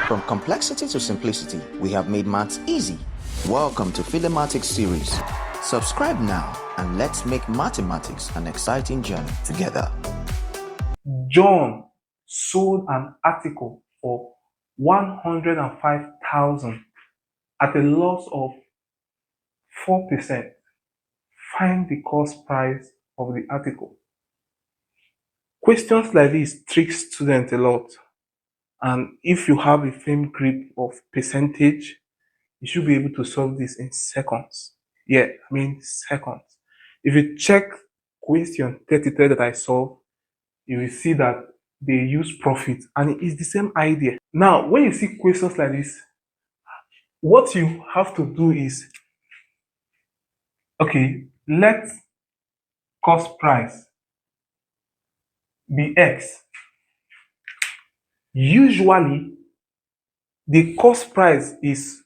From complexity to simplicity, we have made maths easy. Welcome to Philemathics series. Subscribe now and let's make mathematics an exciting journey together. John sold an article for 105,000 at a loss of 4%. Find the cost price of the article. Questions like this trick students a lot. And if you have a firm grip of percentage, you should be able to solve this in seconds. Yeah, I mean seconds. If you check question 33 that I solved, you will see that they use profit and it's the same idea. Now, when you see questions like this, what you have to do is, okay, let cost price be X. Usually, the cost price is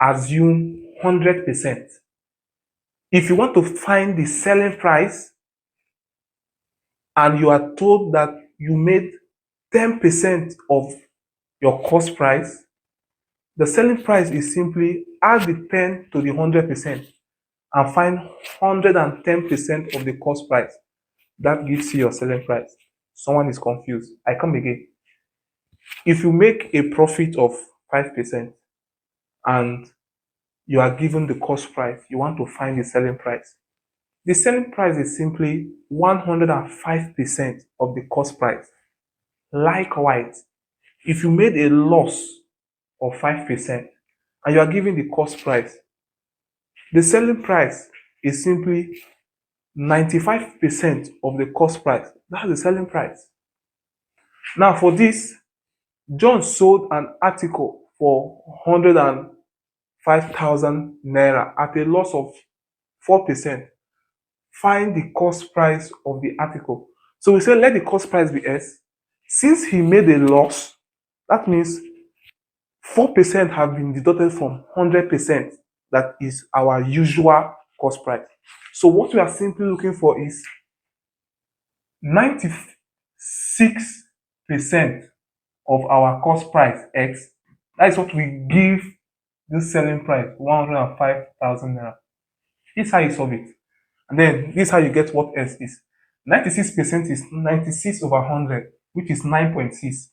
assumed 100%. If you want to find the selling price and you are told that you made 10% of your cost price, the selling price is simply add the 10 to the 100% and find 110% of the cost price. That gives you your selling price. Someone is confused. I come again. If you make a profit of 5% and you are given the cost price, you want to find the selling price. The selling price is simply 105% of the cost price. Likewise, if you made a loss of 5% and you are given the cost price, the selling price is simply 95% of the cost price. That's the selling price. Now, for this, John sold an article for 105,000 naira at a loss of 4%. Find the cost price of the article. So we say let the cost price be S. Since he made a loss, that means 4% have been deducted from 100%. That is our usual cost price. So what we are simply looking for is 96% of our cost price X. That is what we give this selling price, 105,000 naira. This is how you solve it. And then this is how you get what S is. 96% is 96 over 100, which is 9.6.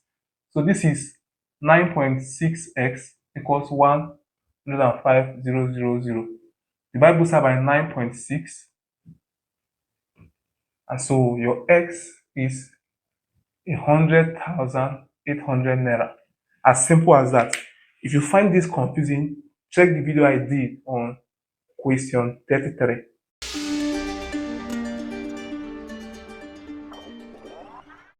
So this is 9.6x equals 105,000. Divide both sides by 9.6. And so your X is 100,800 naira. As simple as that. If you find this confusing, check the video I did on question 33.